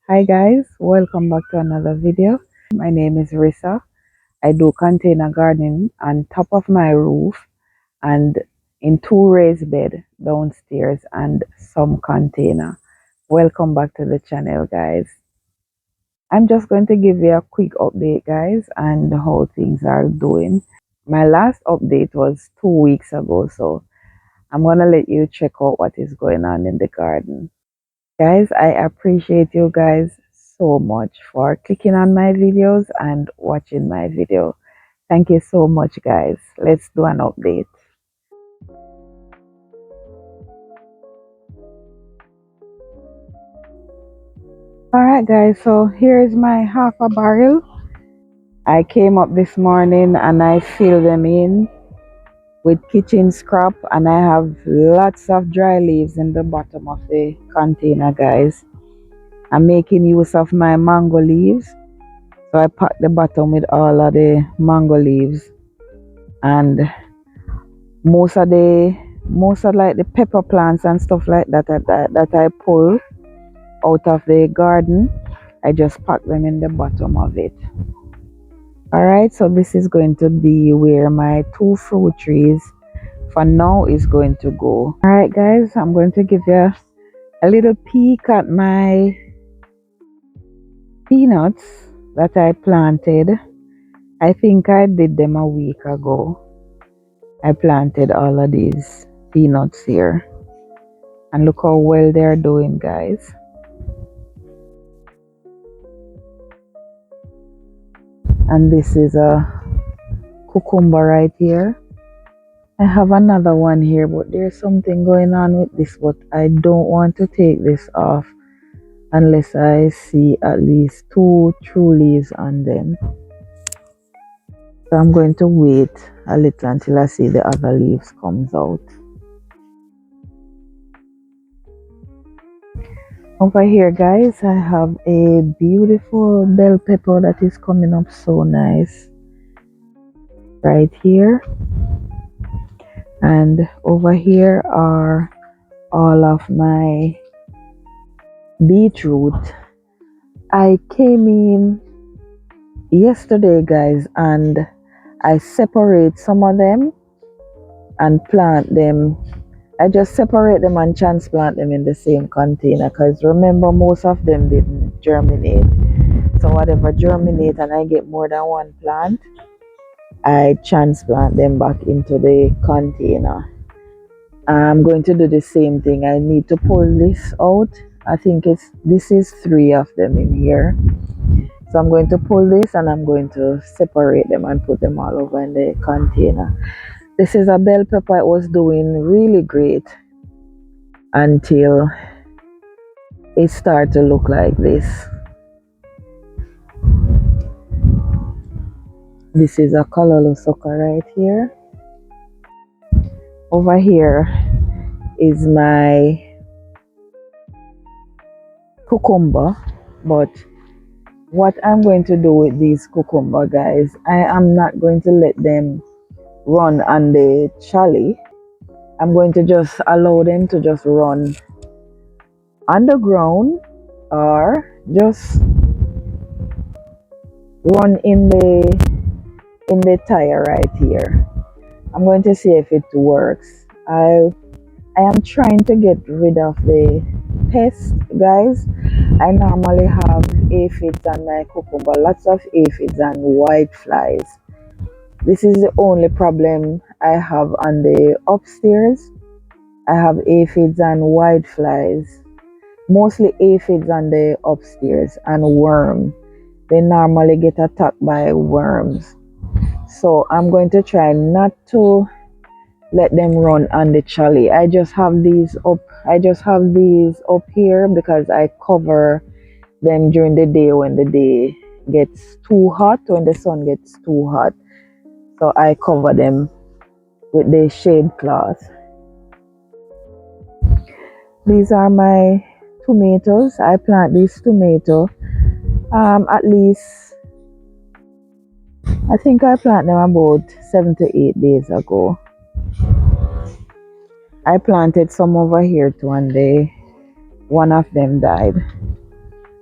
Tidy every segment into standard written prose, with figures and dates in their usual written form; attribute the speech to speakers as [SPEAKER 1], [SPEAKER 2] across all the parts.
[SPEAKER 1] Hi guys, welcome back to another video. My name is Risa. I do container gardening on top of my roof and in two raised bed downstairs and some container. Welcome back to the channel guys. I'm just going to give you a quick update guys and how things are doing. My last update was 2 weeks ago, so I'm gonna let you check out what is going on in the garden. Guys, I appreciate you guys so much for clicking on my videos and watching my video. Thank you so much, guys. Let's do an update. Alright, guys, so here is my half a barrel. I came up this morning and I filled them in with kitchen scrap, and I have lots of dry leaves in the bottom of the container, guys. I'm making use of my mango leaves. So I packed the bottom with all of the mango leaves, and most of like the pepper plants and stuff like that I pull out of the garden. I just pack them in the bottom of it. Alright, so this is going to be where my two fruit trees for now is going to go. Alright guys, I'm going to give you a little peek at my peanuts that I planted. I think I did them a week ago. I planted all of these peanuts here, and look how well they're doing, guys. And this is a cucumber right here. I have another one here, but there's something going on with this, but I don't want to take this off unless I see at least two true leaves on them. So I'm going to wait a little until I see the other leaves comes out. Over here guys, I have a beautiful bell pepper that is coming up so nice right here, and over here are all of my beetroot. I came in yesterday guys, and I separate some of them and plant them. I just separate them and transplant them in the same container, because remember, most of them didn't germinate. So whatever germinate and I get more than one plant, I transplant them back into the container. I'm going to do the same thing. I need to pull this out. I think this is 3 of them in here. So I'm going to pull this and I'm going to separate them and put them all over in the container. This is a bell pepper. It was doing really great until it started to look like this. This is a colorless sucker right here. Over here is my cucumber, but what I'm going to do with these cucumber guys, I am not going to let them run on the trolley. I'm going to just allow them to just run on the ground or just run in the tire right here. I'm going to see if it works. I am trying to get rid of the pests, guys. I normally have aphids on my cucumber, lots of aphids and white flies. This is the only problem I have on the upstairs. I have aphids and white flies, mostly aphids on the upstairs, and worms. They normally get attacked by worms. So I'm going to try not to let them run on the trolley. I just have these up here because I cover them during the day when the day gets too hot, when the sun gets too hot. So I cover them with the shade cloth. These are my tomatoes. I plant these tomatoes at least, I think I planted them about 7 to 8 days ago. I planted some over here too, and one of them died.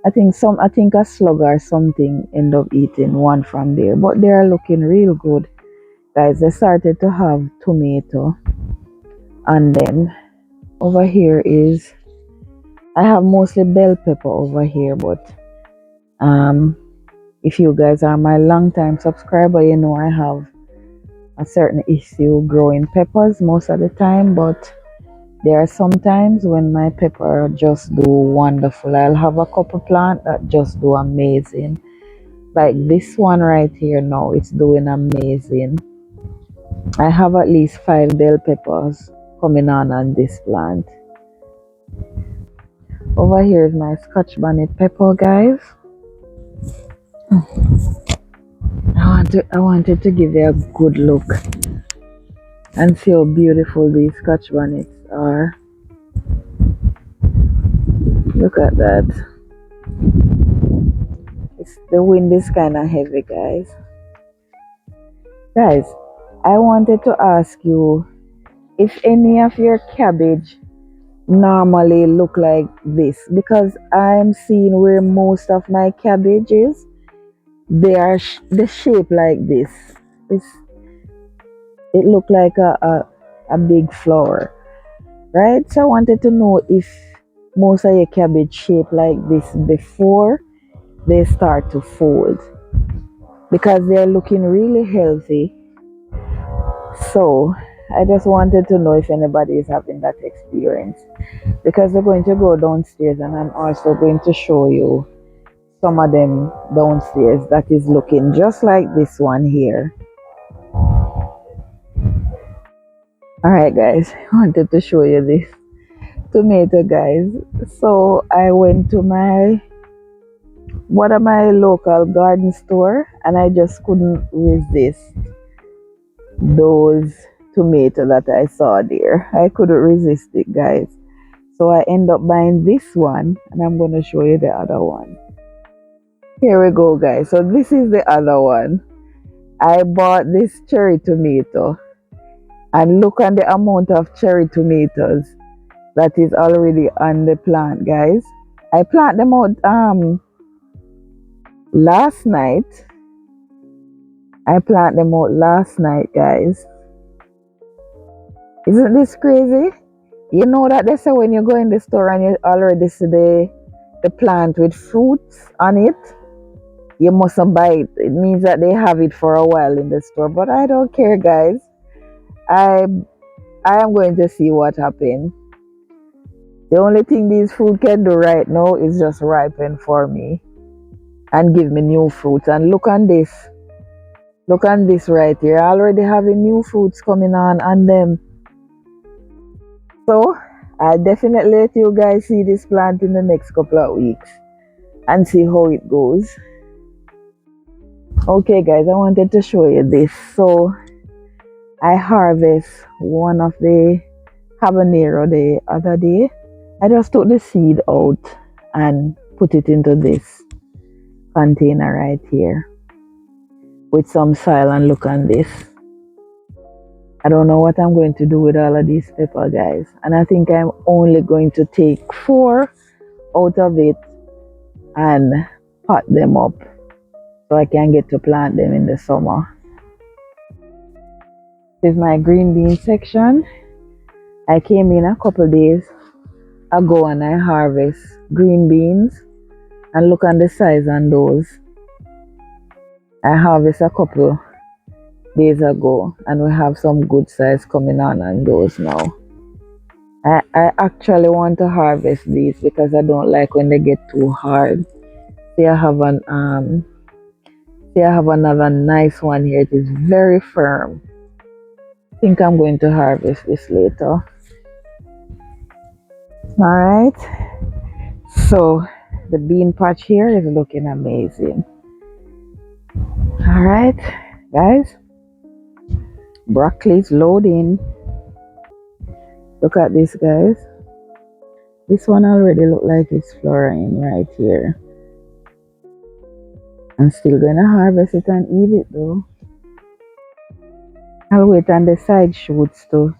[SPEAKER 1] I think a slug or something end up eating one from there, but they are looking real good, guys. They started to have tomato on them. Over here is I have mostly bell pepper over here, but um, if you guys are my long time subscriber, you know I have a certain issue growing peppers most of the time, but there are some times when my pepper just do wonderful. I'll have a couple plant that just do amazing. Like this one right here now, it's doing amazing. I have at least 5 bell peppers coming on this plant. Over here is my Scotch bonnet pepper, guys. I wanted to give you a good look and see how beautiful these Scotch bonnets are. Look at that. The wind is kind of heavy, guys. Guys, I wanted to ask you if any of your cabbage normally look like this, because I'm seeing where most of my cabbage is, they are the shape like this. It's it look like a big flower, right? So I wanted to know if most of your cabbage shape like this before they start to fold, because they're looking really healthy. So I just wanted to know if anybody is having that experience, because we're going to go downstairs and I'm also going to show you some of them downstairs that is looking just like this one here. All right, guys, I wanted to show you this tomato, guys. So I went to one of my local garden store and I just couldn't resist those tomato that I saw there. I couldn't resist it, guys. So I end up buying this one and I'm going to show you the other one. Here we go, guys. So this is the other one. I bought this cherry tomato and look on the amount of cherry tomatoes that is already on the plant, guys. I planted them out last night. Guys. Isn't this crazy? You know that they say when you go in the store and you already see the plant with fruits on it, you mustn't buy it. It means that they have it for a while in the store. But I don't care, guys. I am going to see what happens. The only thing these fruit can do right now is just ripen for me and give me new fruits. And look on this. Look on this right here. I already having new fruits coming on them. So I'll definitely let you guys see this plant in the next couple of weeks and see how it goes. Okay, guys, I wanted to show you this. So I harvest one of the habanero the other day. I just took the seed out and put it into this container right here with some soil, and look on this. I don't know what I'm going to do with all of these pepper, guys, and I think I'm only going to take 4 out of it and pot them up so I can get to plant them in the summer. This is my green bean section. I came in a couple days ago and I harvest green beans, and look on the size on those. I harvest a couple days ago and we have some good size coming on those now. I actually want to harvest these because I don't like when they get too hard. See, I have another nice one here. It is very firm. I think I'm going to harvest this later. Alright. So the bean patch here is looking amazing. Alright, guys. Broccoli's loading. Look at this, guys. This one already look like it's flowering right here. I'm still gonna harvest it and eat it though. I'll wait on the side shoots to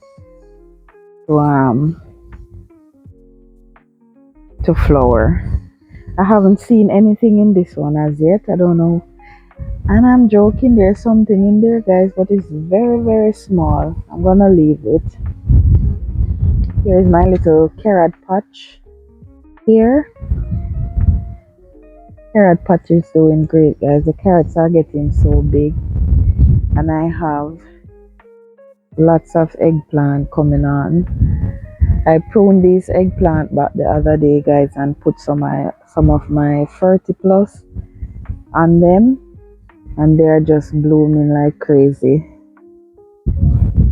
[SPEAKER 1] flower. I haven't seen anything in this one as yet. I don't know. And I'm joking, there's something in there, guys, but it's very, very small. I'm gonna leave it. Here's my little carrot patch here. Carrot patch is doing great, guys. The carrots are getting so big, and I have lots of eggplant coming on. I pruned these eggplant back the other day, guys, and put some of my 30 plus on them, and they're just blooming like crazy.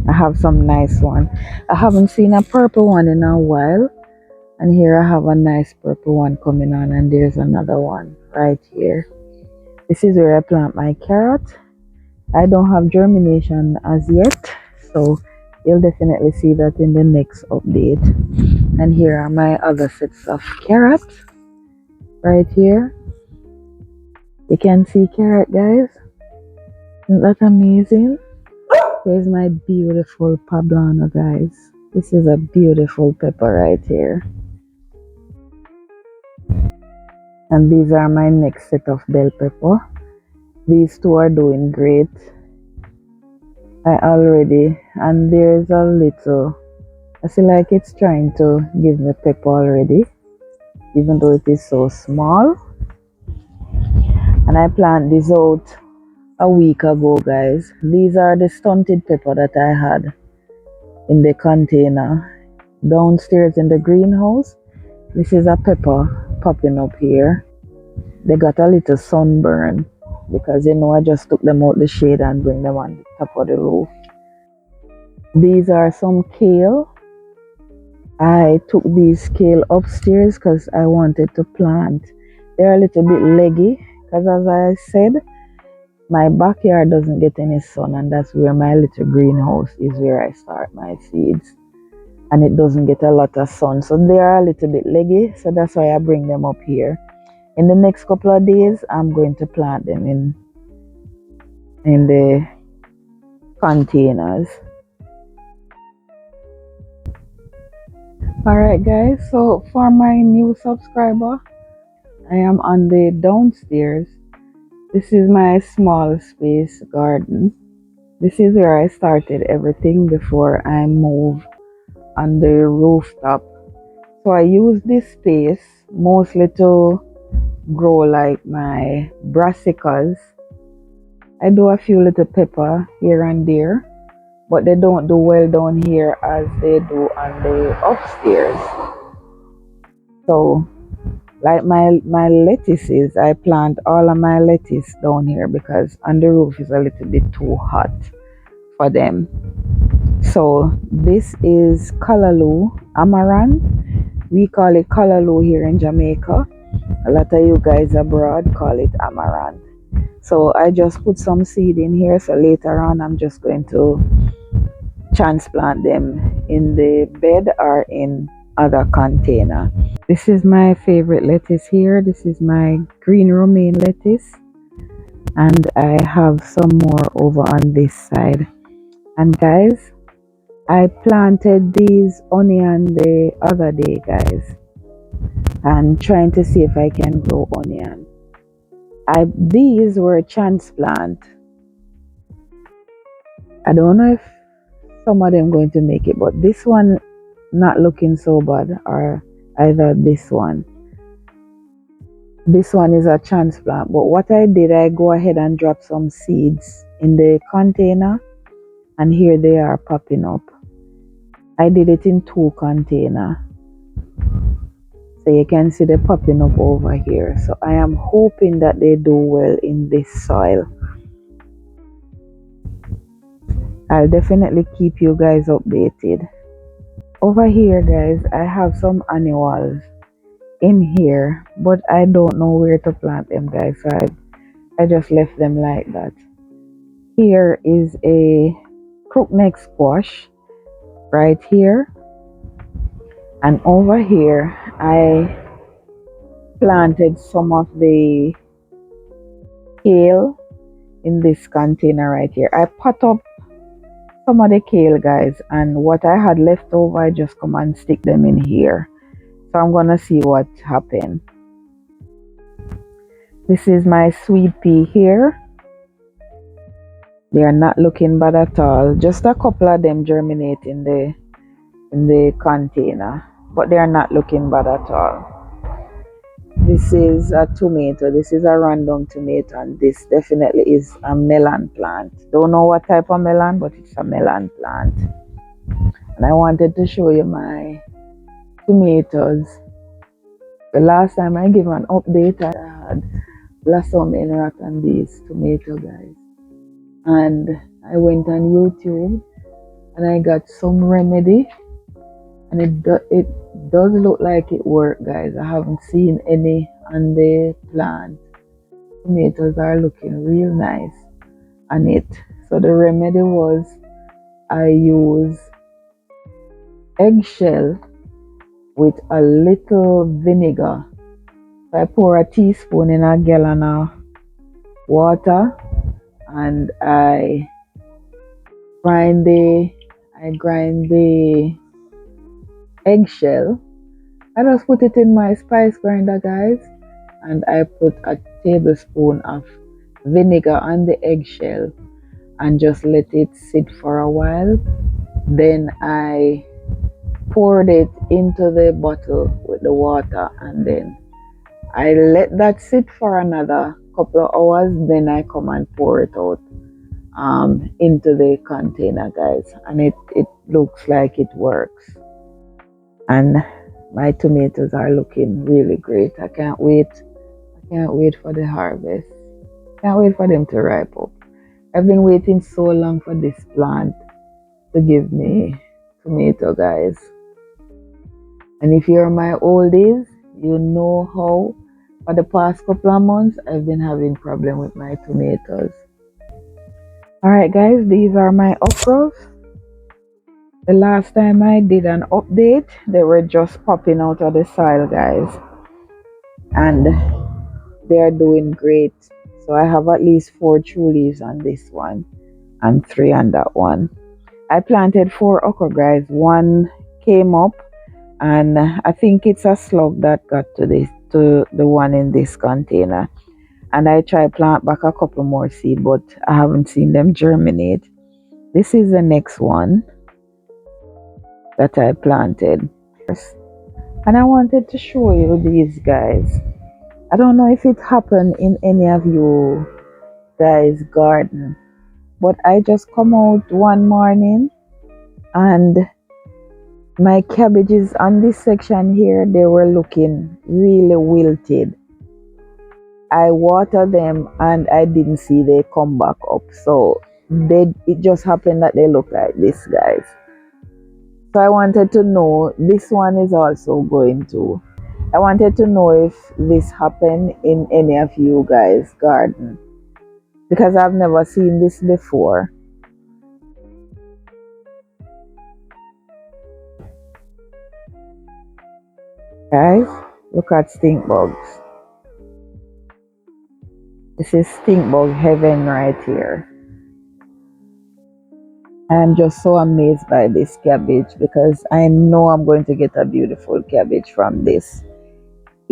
[SPEAKER 1] I have some nice one. I haven't seen a purple one in a while, and here I have a nice purple one coming on, and there's another one right here. This is where I plant my carrot. I don't have germination as yet, so you'll definitely see that in the next update. And here are my other sets of carrots right here. You can see carrot, guys. Isn't that amazing? Here's my beautiful poblano, guys. This is a beautiful pepper right here. And these are my next set of bell pepper. These two are doing great. And there's a little, I feel like it's trying to give me pepper already, even though it is so small. And I planted this out a week ago, guys. These are the stunted pepper that I had in the container downstairs in the greenhouse. This is a pepper popping up here. They got a little sunburn because I just took them out the shade and bring them on the top of the roof. These are some kale. I took these kale upstairs because I wanted to plant. They're a little bit leggy because, as I said, my backyard doesn't get any sun, and that's where my little greenhouse is, where I start my seeds, and it doesn't get a lot of sun, so they are a little bit leggy, so that's why I bring them up here. In the next couple of days, I'm going to plant them in the containers. Alright, guys, so for my new subscriber, I am on the downstairs. This is my small space garden. This is where I started everything before I moved on the rooftop. So I use this space mostly to grow like my brassicas. I do a few little pepper here and there, but they don't do well down here as they do on the upstairs. So like my lettuces, I plant all of my lettuce down here because on the roof is a little bit too hot for them. So this is callaloo amaranth. We call it callaloo here in Jamaica. A lot of you guys abroad call it amaranth. So I just put some seed in here, so later on I'm just going to transplant them in the bed or in other container. This is my favorite lettuce here. This is my green romaine lettuce, and I have some more over on this side. And guys, I planted these onion the other day, guys, and trying to see if I can grow onion. These were transplant. I don't know if some of them going to make it, but this one not looking so bad, or either this one. This one is a transplant, but what I did, I go ahead and drop some seeds in the container, and here they are popping up. I did it in 2 containers, so you can see them popping up over here. So I am hoping that they do well in this soil. I'll definitely keep you guys updated. Over here, guys, I have some annuals in here, but I don't know where to plant them, guys, so I just left them like that. Here is a crookneck squash right here, and over here I planted some of the kale in this container right here. I pot up some of the kale, guys, and what I had left over, I just come and stick them in here. So I'm gonna see what happened. This is my sweet pea here. They are not looking bad at all. Just a couple of them germinate in the container, but they are not looking bad at all. This is a tomato. This is a random tomato, and this definitely is a melon plant. Don't know what type of melon, but it's a melon plant. And I wanted to show you my tomatoes. The last time I gave an update, I had blossom in rot on these tomato guys. And I went on YouTube and I got some remedy, and it does look like it worked, guys. I haven't seen any on the plant. Tomatoes are looking real nice on it. So the remedy was I use eggshell with a little vinegar. So I pour a teaspoon in a gallon of water, and I grind the eggshell. I just put it in my spice grinder, guys, and I put a tablespoon of vinegar on the eggshell and just let it sit for a while. Then I poured it into the bottle with the water, and then I let that sit for another couple of hours. Then I come and pour it out into the container, guys, and it looks like it works. And my tomatoes are looking really great. I can't wait for the harvest. Can't wait for them to ripe up. I've been waiting so long for this plant to give me tomato, guys. And if you're my oldies, you know how for the past couple of months I've been having problem with my tomatoes. Alright guys, these are my okras. The last time I did an update, they were just popping out of the soil, guys. And they are doing great. So I have at least 4 true leaves on this one and 3 on that one. I planted 4 okra, guys. One came up, and I think it's a slug that got to the one in this container. And I tried plant back a couple more seed, but I haven't seen them germinate. This is the next one that I planted. And I wanted to show you these, guys. I don't know if it happened in any of you guys' garden, but I just come out one morning and my cabbages on this section here, they were looking really wilted. I watered them and I didn't see they come back up. So it just happened that they look like this, guys. So I wanted to know, this one is also going to. I wanted to know if this happened in any of you guys' garden, because I've never seen this before. Guys, look at stink bugs. This is stink bug heaven right here. I'm just so amazed by this cabbage, because I know I'm going to get a beautiful cabbage from this.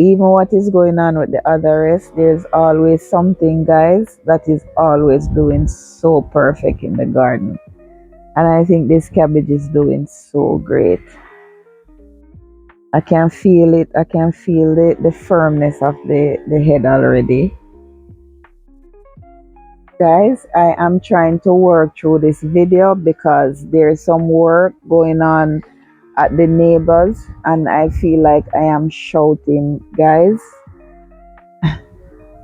[SPEAKER 1] Even what is going on with the other rest, there's always something, guys, that is always doing so perfect in the garden. And I think this cabbage is doing so great. I can feel it. I can feel the firmness of the head already. Guys, I am trying to work through this video because there's some work going on at the neighbors, and I feel like I am shouting, guys.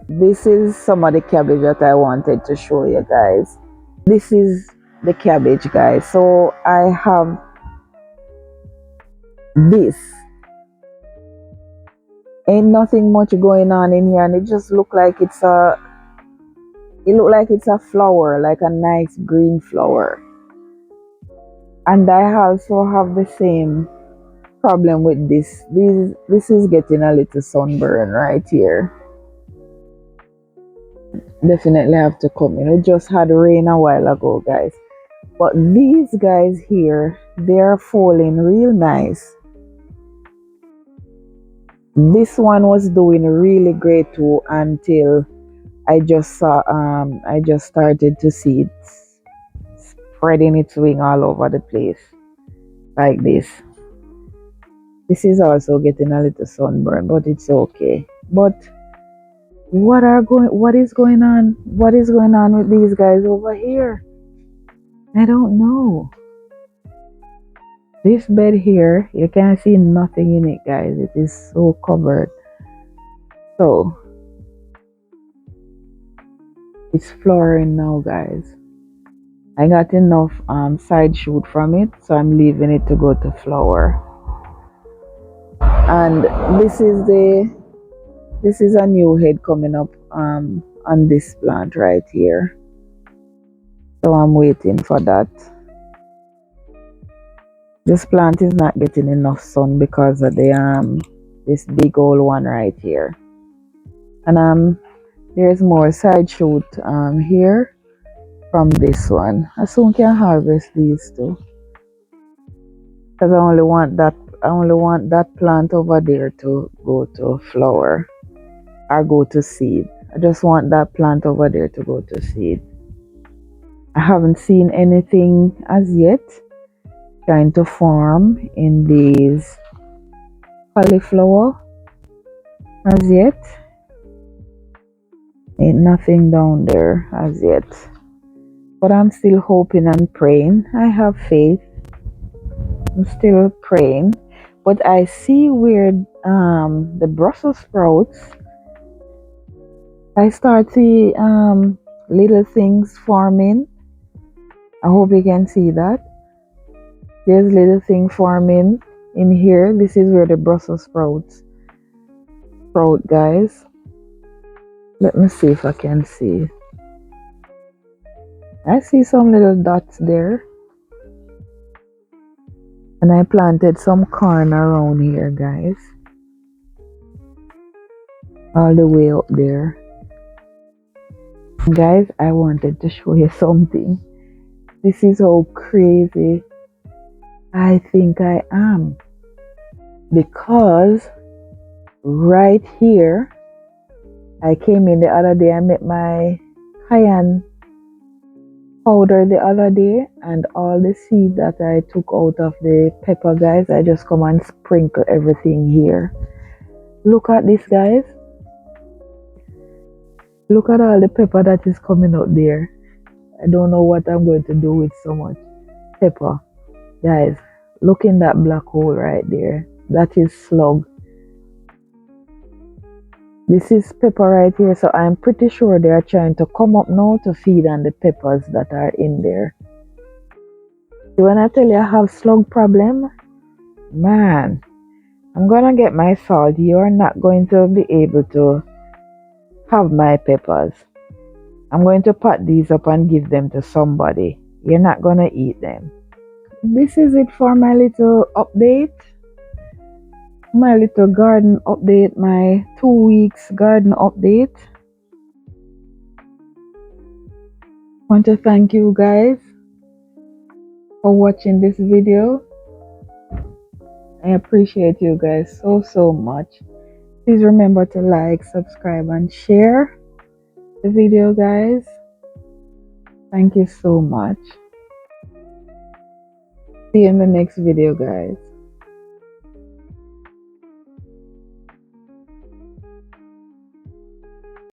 [SPEAKER 1] This is some of the cabbage that I wanted to show you guys. This is the cabbage, guys. So I have this. Ain't nothing much going on in here, and it just look like it's a flower, like a nice green flower. And I also have the same problem with this. This is getting a little sunburn right here. Definitely have to come in. It just had rain a while ago, guys. But these guys here, they're falling real nice. This one was doing really great too until I just started to see it spreading its wing all over the place like this. This is also getting a little sunburn, but it's okay. But what is going on? What is going on with these guys over here? I don't know. This bed here, you can't see nothing in it, guys. It is so covered. So it's flowering now, guys. I got enough side shoot from it, so I'm leaving it to go to flower. And this is a new head coming up on this plant right here. So I'm waiting for that. This plant is not getting enough sun because of the this big old one right here. And there's more side shoot here from this one. I soon can harvest these two, because I only want that plant over there to go to flower or go to seed. I just want that plant over there to go to seed. I haven't seen anything as yet trying to form in these cauliflower as yet. Ain't nothing down there as yet. But I'm still hoping and praying. I have faith. I'm still praying. But I see where the Brussels sprouts, I start see little things forming. I hope you can see that. There's little thing forming in here. This is where the Brussels sprouts sprout, guys. Let me see if I can see. I see some little dots there. And I planted some corn around here, guys. All the way up there. Guys, I wanted to show you something. This is how crazy I think I am. Because right here, I came in the other day, I met my cayenne powder the other day, and all the seed that I took out of the pepper, guys, I just come and sprinkle everything here. Look at this, guys. Look at all the pepper that is coming out there. I don't know what I'm going to do with so much pepper. Guys, look in that black hole right there. That is slug. This is pepper right here, so I'm pretty sure they are trying to come up now to feed on the peppers that are in there. So when I tell you I have slug problem, man, I'm gonna get my salt. You're not going to be able to have my peppers. I'm going to pot these up and give them to somebody. You're not gonna eat them. This is it for my little update. My little garden update, my 2 weeks garden update. Want to thank you guys for watching this video. I appreciate you guys so much. Please remember to like, subscribe, and share the video, guys. Thank you so much. See you in the next video, guys.